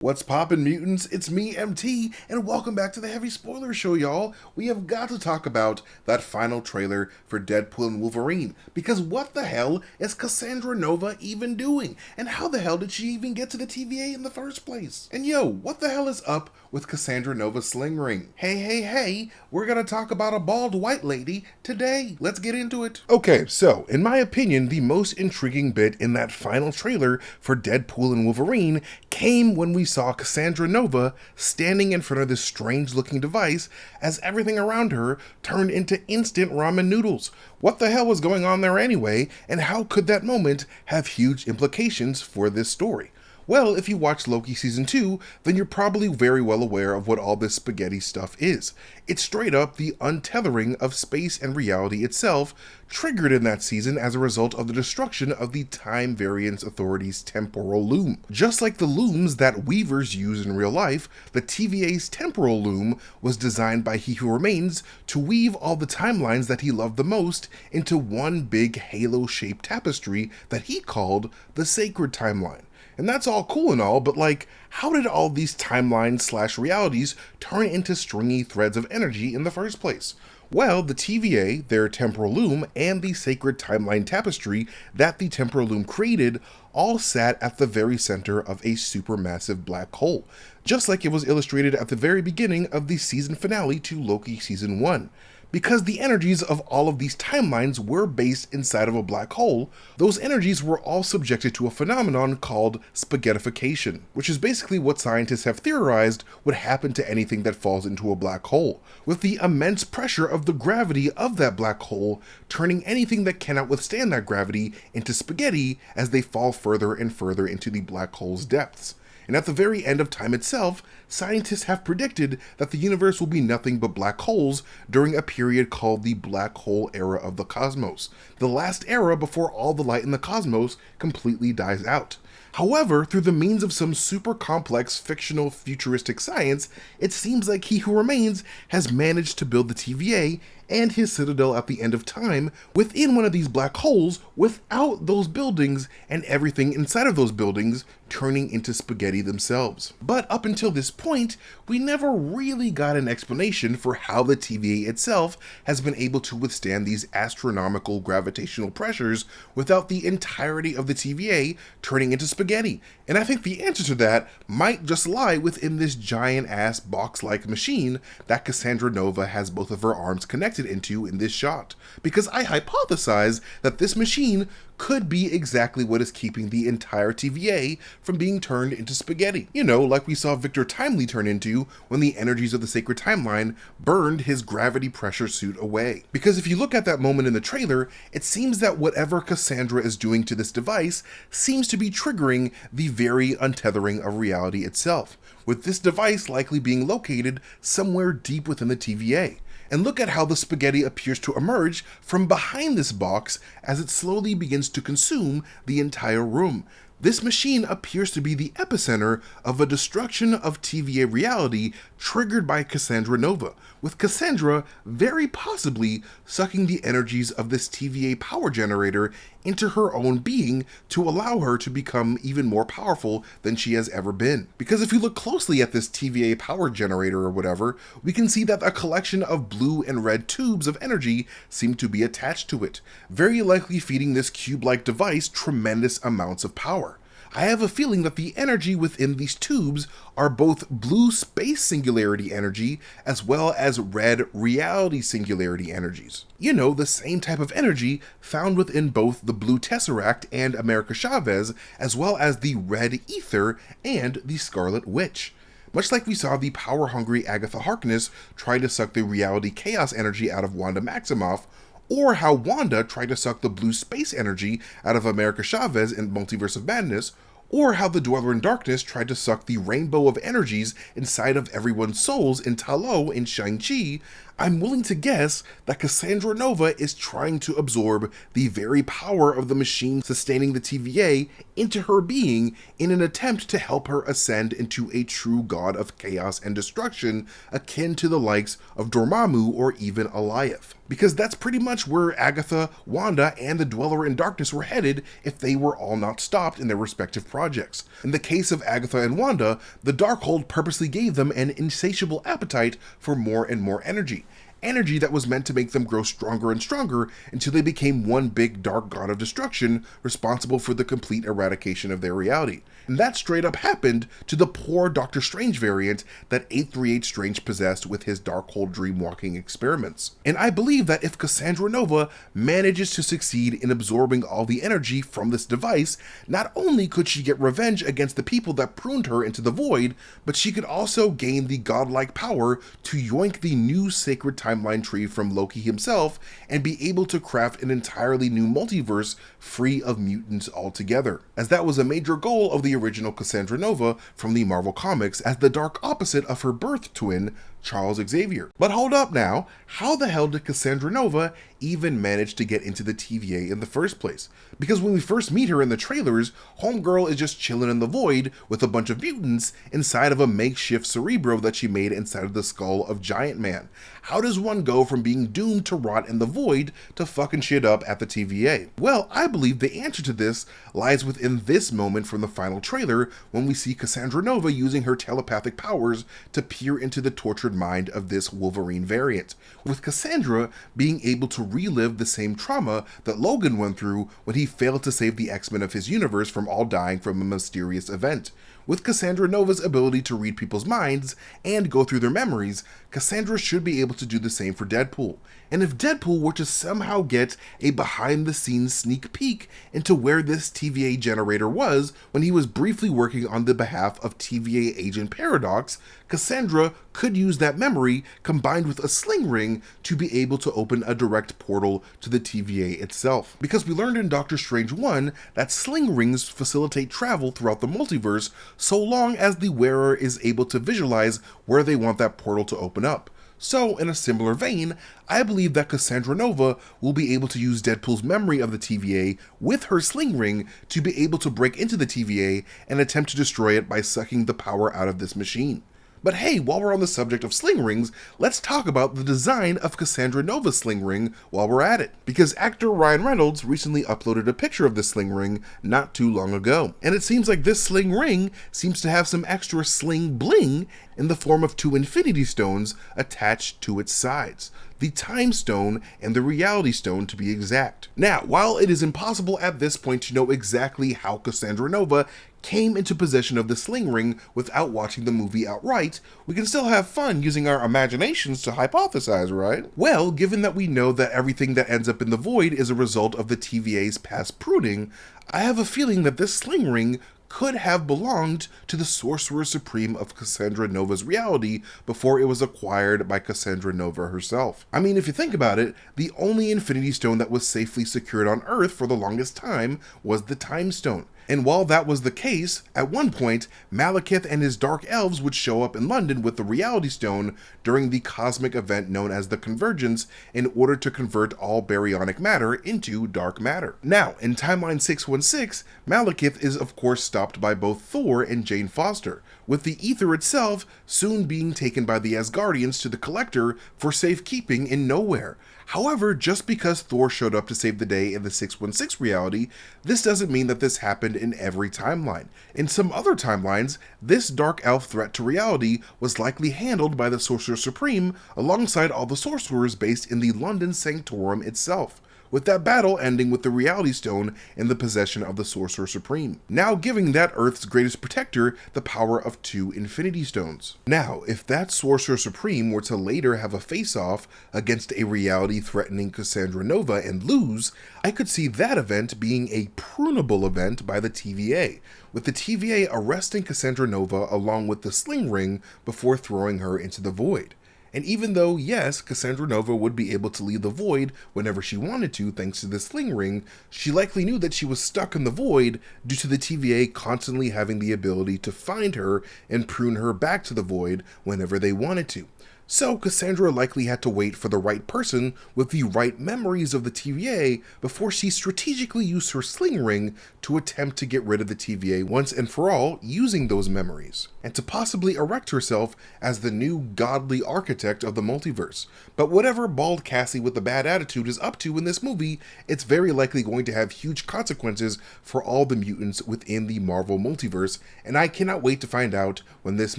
What's poppin', mutants? It's me, MT, and welcome back to the Heavy Spoiler Show, y'all. We have got to talk about that final trailer for Deadpool and Wolverine, because what the hell is Cassandra Nova even doing? And how the hell did she even get to the TVA in the first place? And yo, what the hell is up with Cassandra Nova's sling ring? Hey, we're gonna talk about a bald white lady today. Let's get into it. Okay, so, in my opinion, the most intriguing bit in that final trailer for Deadpool and Wolverine came when we saw Cassandra Nova standing in front of this strange looking device as everything around her turned into instant ramen noodles. What the hell was going on there anyway, and how could that moment have huge implications for this story? Well, if you watched Loki Season 2, then you're probably very well aware of what all this spaghetti stuff is. It's straight up the untethering of space and reality itself, triggered in that season as a result of the destruction of the Time Variance Authority's temporal loom. Just like the looms that weavers use in real life, the TVA's temporal loom was designed by He Who Remains to weave all the timelines that he loved the most into one big halo-shaped tapestry that he called the Sacred Timeline. And that's all cool and all, but like, how did all these timelines/realities turn into stringy threads of energy in the first place? Well, the TVA, their temporal loom, and the sacred timeline tapestry that the temporal loom created all sat at the very center of a supermassive black hole, just like it was illustrated at the very beginning of the season finale to Loki Season 1. Because the energies of all of these timelines were based inside of a black hole, those energies were all subjected to a phenomenon called spaghettification, which is basically what scientists have theorized would happen to anything that falls into a black hole, with the immense pressure of the gravity of that black hole turning anything that cannot withstand that gravity into spaghetti as they fall further and further into the black hole's depths. And at the very end of time itself, scientists have predicted that the universe will be nothing but black holes during a period called the black hole era of the cosmos, the last era before all the light in the cosmos completely dies out. However, through the means of some super complex fictional futuristic science, it seems like He Who Remains has managed to build the TVA and his citadel at the end of time within one of these black holes without those buildings and everything inside of those buildings turning into spaghetti themselves. But up until this point, we never really got an explanation for how the TVA itself has been able to withstand these astronomical gravitational pressures without the entirety of the TVA turning into spaghetti. And I think the answer to that might just lie within this giant-ass box-like machine that Cassandra Nova has both of her arms connected into in this shot, because I hypothesize that this machine could be exactly what is keeping the entire TVA from being turned into spaghetti. You know, like we saw Victor Timely turn into when the energies of the Sacred Timeline burned his gravity pressure suit away. Because if you look at that moment in the trailer, it seems that whatever Cassandra is doing to this device seems to be triggering the very untethering of reality itself, with this device likely being located somewhere deep within the TVA. And look at how the spaghetti appears to emerge from behind this box as it slowly begins to consume the entire room. This machine appears to be the epicenter of a destruction of TVA reality triggered by Cassandra Nova, with Cassandra very possibly sucking the energies of this TVA power generator into her own being to allow her to become even more powerful than she has ever been. Because if you look closely at this TVA power generator or whatever, we can see that a collection of blue and red tubes of energy seem to be attached to it, very likely feeding this cube-like device tremendous amounts of power. I have a feeling that the energy within these tubes are both blue space singularity energy as well as red reality singularity energies. You know, the same type of energy found within both the blue Tesseract and America Chavez, as well as the red ether and the Scarlet Witch. Much like we saw the power-hungry Agatha Harkness try to suck the reality chaos energy out of Wanda Maximoff, or how Wanda tried to suck the blue space energy out of America Chavez in Multiverse of Madness, or how the Dweller in Darkness tried to suck the rainbow of energies inside of everyone's souls in Ta Lo in Shang-Chi, I'm willing to guess that Cassandra Nova is trying to absorb the very power of the machine sustaining the TVA into her being in an attempt to help her ascend into a true god of chaos and destruction akin to the likes of Dormammu or even Alioth. Because that's pretty much where Agatha, Wanda, and the Dweller in Darkness were headed if they were all not stopped in their respective projects. In the case of Agatha and Wanda, the Darkhold purposely gave them an insatiable appetite for more and more energy. Energy that was meant to make them grow stronger and stronger until they became one big dark god of destruction responsible for the complete eradication of their reality. And that straight up happened to the poor Doctor Strange variant that 838 Strange possessed with his Darkhold dreamwalking experiments. And I believe that if Cassandra Nova manages to succeed in absorbing all the energy from this device, not only could she get revenge against the people that pruned her into the void, but she could also gain the godlike power to yoink the new sacred timeline tree from Loki himself and be able to craft an entirely new multiverse free of mutants altogether, as that was a major goal of the original Cassandra Nova from the Marvel Comics as the dark opposite of her birth twin, Charles Xavier. But hold up now, how the hell did Cassandra Nova even manage to get into the TVA in the first place? Because when we first meet her in the trailers, Homegirl is just chilling in the void with a bunch of mutants inside of a makeshift Cerebro that she made inside of the skull of Giant Man. How does one go from being doomed to rot in the void to fucking shit up at the TVA? Well, I believe the answer to this lies within this moment from the final trailer when we see Cassandra Nova using her telepathic powers to peer into the tortured mind of this Wolverine variant, with Cassandra being able to relive the same trauma that Logan went through when he failed to save the X-Men of his universe from all dying from a mysterious event. With Cassandra Nova's ability to read people's minds and go through their memories, Cassandra should be able to do the same for Deadpool. And if Deadpool were to somehow get a behind-the-scenes sneak peek into where this TVA generator was when he was briefly working on the behalf of TVA Agent Paradox, Cassandra could use that memory combined with a sling ring to be able to open a direct portal to the TVA itself. Because we learned in Doctor Strange 1 that sling rings facilitate travel throughout the multiverse so long as the wearer is able to visualize where they want that portal to open up. So, in a similar vein, I believe that Cassandra Nova will be able to use Deadpool's memory of the TVA with her sling ring to be able to break into the TVA and attempt to destroy it by sucking the power out of this machine. But hey, while we're on the subject of sling rings, let's talk about the design of Cassandra Nova's sling ring while we're at it. Because actor Ryan Reynolds recently uploaded a picture of this sling ring not too long ago. And it seems like this sling ring seems to have some extra sling bling in the form of 2 Infinity Stones attached to its sides. The Time Stone and the Reality Stone to be exact. Now, while it is impossible at this point to know exactly how Cassandra Nova came into possession of the sling ring without watching the movie outright, we can still have fun using our imaginations to hypothesize, right? Well, given that we know that everything that ends up in the void is a result of the TVA's past pruning, I have a feeling that this sling ring could have belonged to the Sorcerer Supreme of Cassandra Nova's reality before it was acquired by Cassandra Nova herself. I mean, if you think about it, the only Infinity Stone that was safely secured on Earth for the longest time was the Time Stone. And while that was the case, at one point, Malekith and his Dark Elves would show up in London with the Reality Stone during the cosmic event known as the Convergence in order to convert all baryonic matter into dark matter. Now, in Timeline 616, Malekith is of course stopped by both Thor and Jane Foster, with the ether itself soon being taken by the Asgardians to the Collector for safekeeping in Nowhere. However, just because Thor showed up to save the day in the 616 reality, this doesn't mean that this happened in every timeline. In some other timelines, this Dark Elf threat to reality was likely handled by the Sorcerer Supreme alongside all the sorcerers based in the London Sanctorum itself, with that battle ending with the Reality Stone in the possession of the Sorcerer Supreme, now giving that Earth's greatest protector the power of 2 Infinity Stones. Now, if that Sorcerer Supreme were to later have a face-off against a reality-threatening Cassandra Nova and lose, I could see that event being a prunable event by the TVA, with the TVA arresting Cassandra Nova along with the sling ring before throwing her into the void. And even though, yes, Cassandra Nova would be able to leave the void whenever she wanted to thanks to the sling ring, she likely knew that she was stuck in the void due to the TVA constantly having the ability to find her and prune her back to the void whenever they wanted to. So Cassandra likely had to wait for the right person with the right memories of the TVA before she strategically used her sling ring to attempt to get rid of the TVA once and for all using those memories, and to possibly erect herself as the new godly architect of the multiverse. But whatever bald Cassie with the bad attitude is up to in this movie, it's very likely going to have huge consequences for all the mutants within the Marvel multiverse, and I cannot wait to find out when this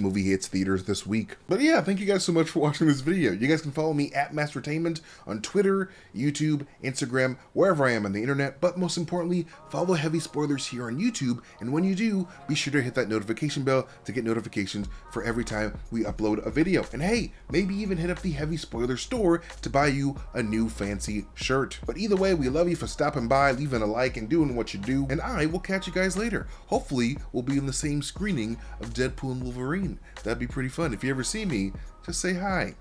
movie hits theaters this week. But yeah, thank you guys so much for watching this video. You guys can follow me at Mastertainment on Twitter, YouTube, Instagram, wherever I am on the internet, but most importantly, follow Heavy Spoilers here on YouTube, and when you do, be sure to hit that notification bell to get notifications for every time we upload a video. And hey, maybe even hit up the Heavy Spoiler store to buy you a new fancy shirt. But either way, we love you for stopping by, leaving a like, and doing what you do, and I will catch you guys later. Hopefully, we'll be in the same screening of Deadpool and Wolverine. That'd be pretty fun. If you ever see me, just say hi.